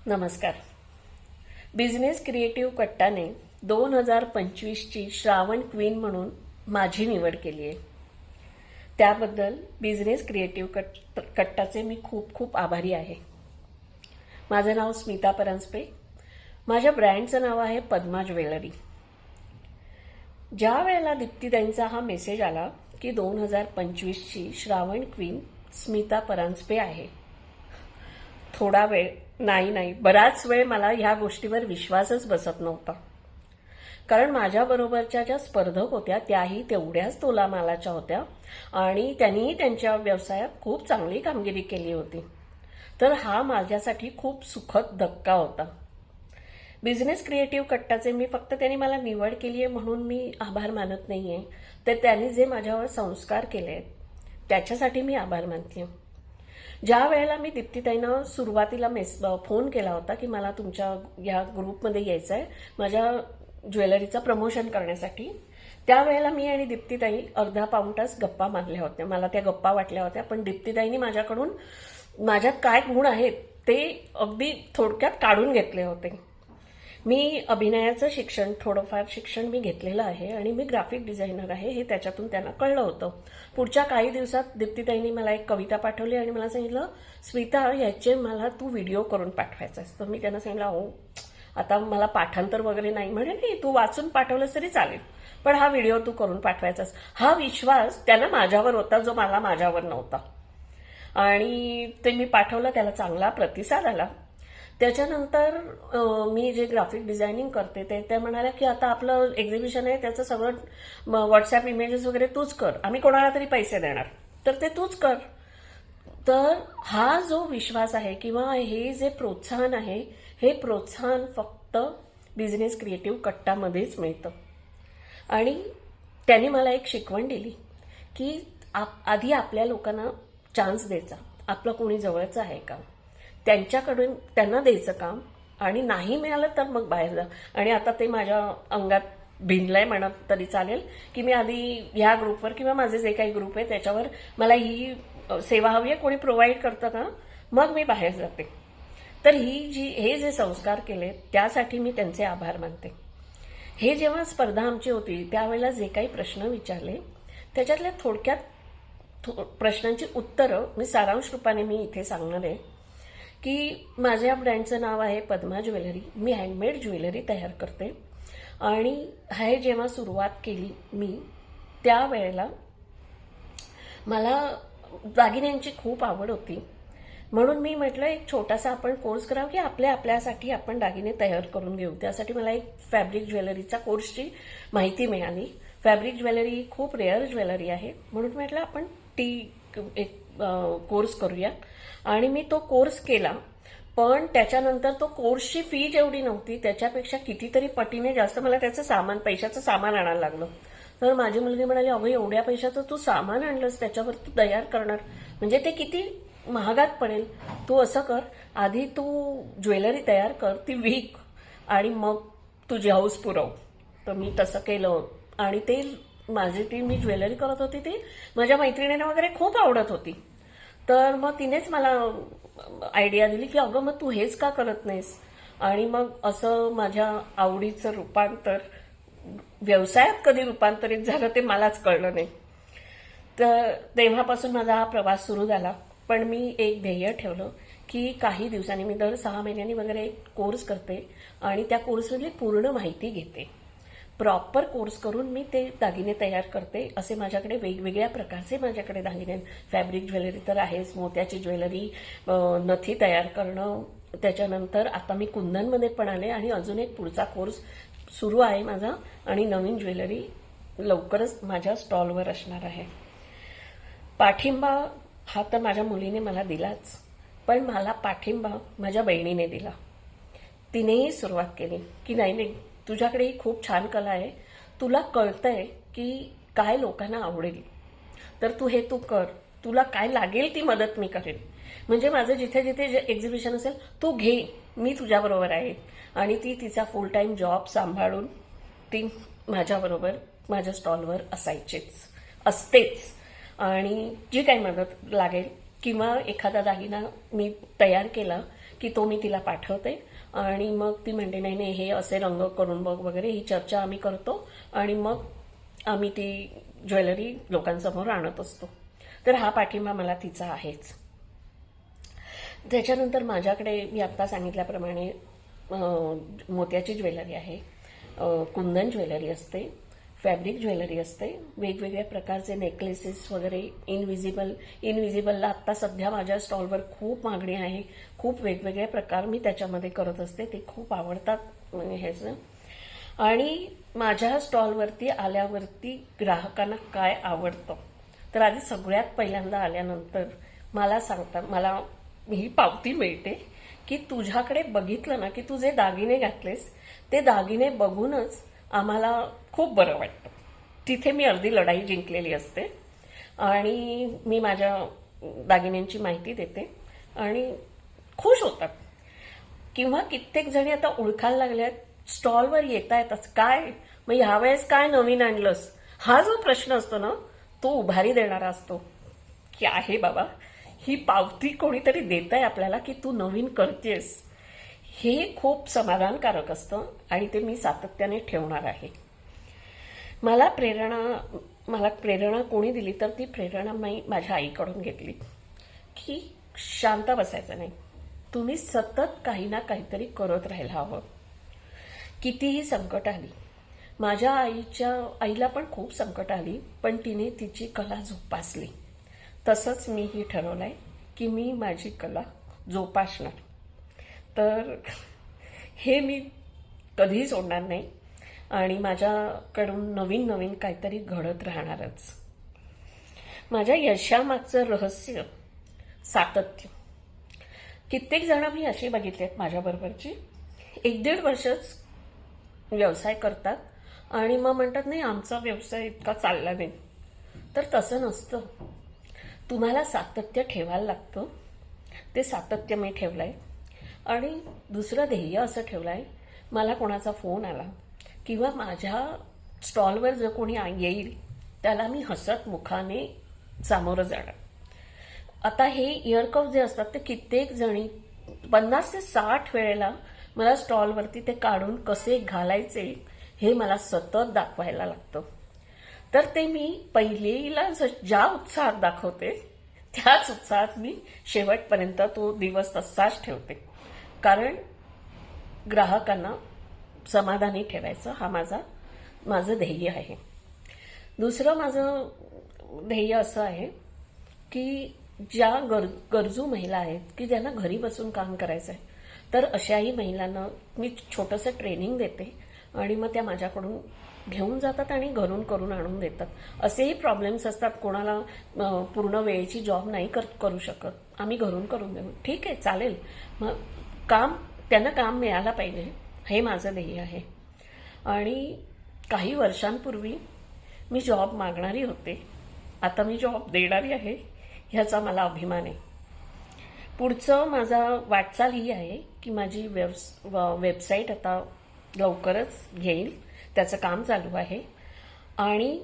नमस्कार. Business creative कट्टाने 2025ची Shravan queen म्हणून माझी निवड केली आहे. त्याबद्दल बिझनेस क्रिएटिव्ह कट्टाचे मी खूप खूप आभारी आहे. माझं नाव स्मिता परांजपे. माझ्या ब्रँडचं नाव आहे पद्मा ज्वेलरी. ज्या वेळेला दीप्तीताईंचा हा मेसेज आला की 2025ची श्रावण क्वीन स्मिता परांजपे आहे, थोडा वेळ नाही बराच वेळ मला ह्या गोष्टीवर विश्वासच बसत नव्हता. कारण माझ्याबरोबरच्या ज्या स्पर्धक होत्या त्याही तेवढ्याच तोलामालाच्या होत्या आणि त्यांनी त्यांच्या व्यवसायात खूप चांगली कामगिरी केली होती. तर हा माझ्यासाठी खूप सुखद धक्का होता. बिझनेस क्रिएटिव्ह कट्टाचे मी फक्त त्यांनी मला निवड केली आहे म्हणून मी आभार मानत नाहीये, तर त्यांनी जे माझ्यावर संस्कार केले त्याच्यासाठी मी आभार मानते. ज्या वेळेला मी दीप्तीताईंना सुरुवातीला फोन केला होता की मला तुमच्या या ग्रुपमध्ये यायचं आहे माझ्या ज्वेलरीचं प्रमोशन करण्यासाठी, त्यावेळेला मी आणि दीप्तीताई अर्धा पाऊण तास गप्पा मारल्या होत्या. मला त्या गप्पा वाटल्या होत्या, पण दीप्तीताईंनी माझ्याकडून माझ्यात काय गुण आहेत ते अगदी थोडक्यात काढून घेतले होते. मी अभिनयाचं थोडंफार शिक्षण मी घेतलेलं आहे आणि मी ग्राफिक डिझायनर आहे हे त्याच्यातून त्यांना कळलं होतं. पुढच्या काही दिवसात दीप्तीताईंनी मला एक कविता पाठवली आणि मला सांगितलं, स्मिता याचे मला तू व्हिडिओ करून पाठवायचा. तर मी त्यांना सांगितलं, हो आता मला पाठांतर वगैरे नाही, म्हणे नाही तू वाचून पाठवलंस तरी चालेल, पण हा व्हिडिओ तू करून पाठवायचास. हा विश्वास त्यांना माझ्यावर होता जो मला माझ्यावर नव्हता. आणि ते मी पाठवलं, त्याला चांगला प्रतिसाद आला. त्याच्यानंतर मी जे ग्राफिक डिझायनिंग करते ते म्हणाल्या की आता आपलं एक्झिबिशन आहे त्याचं सगळं व्हॉट्सअप इमेजेस वगैरे तूच कर, आम्ही कोणाला तरी पैसे देणार, तर ते तूच कर. तर हा जो विश्वास आहे किंवा हे जे प्रोत्साहन आहे हे प्रोत्साहन फक्त बिझनेस क्रिएटिव्ह कट्टामध्येच मिळतं. आणि त्यांनी मला एक शिकवण दिली की आधी आपल्या लोकांना चान्स द्यायचा. आपलं कोणी जवळचं आहे का त्यांच्याकडून त्यांना द्यायचं काम, आणि नाही मिळालं तर मग बाहेर जा. आणि आता ते माझ्या अंगात भिनलंय म्हणत तरी चालेल की मी आधी ह्या ग्रुपवर किंवा माझे जे काही ग्रुप आहे त्याच्यावर मला ही सेवा हवी आहे, कोणी प्रोव्हाइड करतं का, मग मी बाहेर जाते. तर हे जे संस्कार केले त्यासाठी मी त्यांचे आभार मानते. हे जेव्हा स्पर्धा आमची होती त्यावेळेला जे काही प्रश्न विचारले त्याच्यातल्या थोडक्यात प्रश्नांची उत्तरं मी सारांश रूपाने मी इथे सांगणार आहे. की माझ्या ब्रँडचं नाव आहे पद्मा ज्वेलरी. मी हँडमेड ज्वेलरी तयार करते आणि हे जेव्हा सुरुवात केली मी त्यावेळेला मला दागिन्यांची खूप आवड होती, म्हणून मी म्हटलं एक छोटासा आपण कोर्स करावा की आपल्यासाठी आपण दागिने तयार करून घेऊ. त्यासाठी मला एक फॅब्रिक ज्वेलरीचा कोर्सची माहिती मिळाली. फॅब्रिक ज्वेलरी खूप रेअर ज्वेलरी आहे, म्हणून म्हटलं आपण एक कोर्स करूया. आणि मी तो कोर्स केला, पण त्याच्यानंतर तो कोर्सची फी जेवढी नव्हती त्याच्यापेक्षा कितीतरी पटीने जास्त मला त्याचं पैशाचं सामान आणायला लागलं. तर माझी मुलगी म्हणाली, अगं एवढ्या पैशाचं तू सामान आणलंस, त्याच्यावर तू तयार करणार म्हणजे ते किती महागात पडेल. तू असं कर, आधी तू ज्वेलरी तयार कर, ती विक आणि मग तुझी हौस पुरव. तर मी तसं केलं आणि ते मी ज्वेलरी करत होती ती माझ्या मैत्रिणींना वगैरे खूप आवडत होती. तर मग तिनेच मला आयडिया दिली की अगं मग तू हेच का करत नाहीस. आणि मग असं माझ्या आवडीचं रूपांतर व्यवसायात कधी रूपांतरित झालं ते मलाच कळलं नाही. तर तेव्हापासून माझा हा प्रवास सुरू झाला. पण मी एक ध्येय ठेवलं की काही दिवसांनी मी दर 6 महिन्यांनी वगैरे एक कोर्स करते आणि त्या कोर्समधली पूर्ण माहिती घेते. प्रॉपर कोर्स करून मी ते दागिने तयार करते. असे माझ्याकडे वेगवेगळ्या प्रकारचे माझ्याकडे दागिने, फॅब्रिक ज्वेलरी तर आहेच, मोत्याची ज्वेलरी, नथी तयार करणं, त्याच्यानंतर आता मी कुंदनमध्ये पण आले आणि अजून एक पुढचा कोर्स सुरू आहे माझा आणि नवीन ज्वेलरी लवकरच माझ्या स्टॉलवर असणार आहे. पाठिंबा हा तर माझ्या मुलीने मला दिलाच, पण मला पाठिंबा माझ्या बहिणीने दिला. तिनेही सुरुवात केली की नाही तुझ्याकडे ही खूप छान कला आहे, तुला कळतंय की काय लोकांना आवडेल, तर तू कर, तुला काय लागेल ती मदत मी करेन. म्हणजे माझं जिथे जिथे एक्झिबिशन असेल तू घे, मी तुझ्याबरोबर आहे. आणि ती तिचा फुल टाइम जॉब सांभाळून ती माझ्याबरोबर माझ्या स्टॉलवर असतेच. आणि जी काही मदत लागेल किंवा एखादा दागिना मी तयार केला की तो मी तिला पाठवते आणि मग ती म्हणते नाही नाही हे असे रंग करून बघ वगैरे, ही चर्चा आम्ही करतो आणि मग आम्ही ती ज्वेलरी लोकांसमोर आणत असतो. तर हा पाठिंबा मला तिचा आहेच. त्याच्यानंतर माझ्याकडे मी आत्ता सांगितल्याप्रमाणे मोत्याची ज्वेलरी आहे, कुंदन ज्वेलरी असते, फॅब्रिक ज्वेलरी असते, वेगवेगळ्या प्रकारचे नेकलेसेस वगैरे, इनविजिबलला आत्ता सध्या माझ्या स्टॉलवर खूप मागणी आहे. खूप वेगवेगळे प्रकार मी त्याच्यामध्ये करत असते, ते खूप आवडतात ह्याचं. आणि माझ्या स्टॉलवरती आल्यावरती ग्राहकांना काय आवडतं, तर आधी सगळ्यात पहिल्यांदा आल्यानंतर मला ही पावती मिळते की तुझ्याकडे बघितलं ना की तू जे दागिने घातलेस ते दागिने बघूनच आम्हाला खूप बरं वाटतं. तिथे मी अर्धी लढाई जिंकलेली असते आणि मी माझ्या दागिन्यांची माहिती देते आणि खुश होतात. किंवा कित्येक जणी आता ओळखायला लागल्यात, स्टॉलवर येता येतात, काय मग ह्यावेळेस काय नवीन आणलंस, हा जो प्रश्न असतो ना तो उभारी देणारा असतो की आहे बाबा ही पावती कोणीतरी देत आहे आपल्याला की तू नवीन करतेस. हे खूप समाधानकारक असतं आणि ते मी सातत्याने ठेवणार आहे. मला प्रेरणा कोणी दिली तर ती प्रेरणा मी माझ्या आईकडून घेतली की शांत बसायचं नाही, तुम्ही सतत काही ना काहीतरी करत राहायला हवं. कितीही संकट आली, माझ्या आईला पण खूप संकट आली, पण तिने तिची कला जोपासली. तसंच मीही ठरवलंय की मी माझी कला जोपासणार. तर हे मी कधीही सोडणार नाही आणि माझ्याकडून नवीन नवीन काहीतरी घडत राहणारच. माझ्या यशामागचं रहस्य सातत्य. कित्येक जण मी अशी बघितलेत माझ्याबरोबरची, 1-1.5 वर्षच व्यवसाय करतात आणि मग म्हणतात नाही आमचा व्यवसाय इतका चालला नाही. तर तसं नसतं, तुम्हाला सातत्य ठेवायला लागतं. ते सातत्य मी ठेवलंय. आणि दुसरं ध्येय असं ठेवलंय, मला कोणाचा फोन आला किंवा माझ्या स्टॉलवर जो कोणी येईल त्याला मी हसत मुखाने सामोरं जाणार. आता हे इयरकफ जे असतात ते कित्येक जणी 50 ते 60 वेळेला मला स्टॉलवरती ते काढून कसे घालायचे हे मला सतत दाखवायला लागतं. तर ते मी पहिलेला ज्या उत्साहात दाखवते त्याच उत्साहात मी शेवटपर्यंत तो दिवस तसाच ठेवते, कारण ग्राहकांना समाधानी ठेवायचं हा माझं ध्येय आहे. दुसरं माझं ध्येय असं आहे की ज्या गरजू महिला आहेत की ज्यांना घरी बसून काम करायचं आहे, तर अशाही महिलांना मी छोटंसं ट्रेनिंग देते आणि मग त्या माझ्याकडून घेऊन जातात आणि घरून करून आणून देतात. असेही प्रॉब्लेम्स असतात, कोणाला पूर्ण वेळेची जॉब नाही करू शकत, आम्ही घरून करून देऊ, ठीक आहे चालेल, मग त्यांना काम मिळायला पाहिजे, हे माझं ध्येय आहे. आणि काही वर्षांपूर्वी मी जॉब मागणारी होते, आता मी जॉब देणारी आहे, ह्याचा मला अभिमान आहे. पुढचं माझा वाटचाल ही आहे की माझी वेबसाईट आता लवकरच घेईल, त्याचं काम चालू आहे. आणि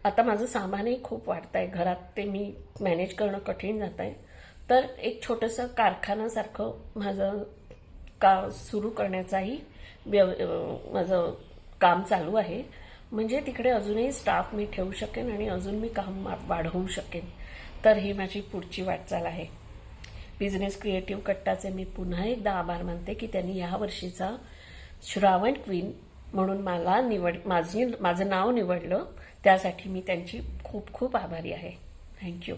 आता माझं सामानही खूप वाढत आहे घरात, ते मी मॅनेज करणं कठीण जात आहे. तर एक छोटंसं कारखान्यासारखं माझं सुरू करण्याचाही माझं काम चालू आहे, म्हणजे तिकडे अजूनही स्टाफ मी ठेवू शकेन आणि अजून मी काम वाढवू शकेन. तर ही माझी पुढची वाटचाल आहे. बिझनेस क्रिएटिव्ह कट्टाचे मी पुन्हा एकदा आभार मानते की त्यांनी या वर्षीचा श्रावण क्वीन म्हणून माझं नाव निवडलं, त्यासाठी मी त्यांची खूप खूप आभारी आहे. थँक्यू.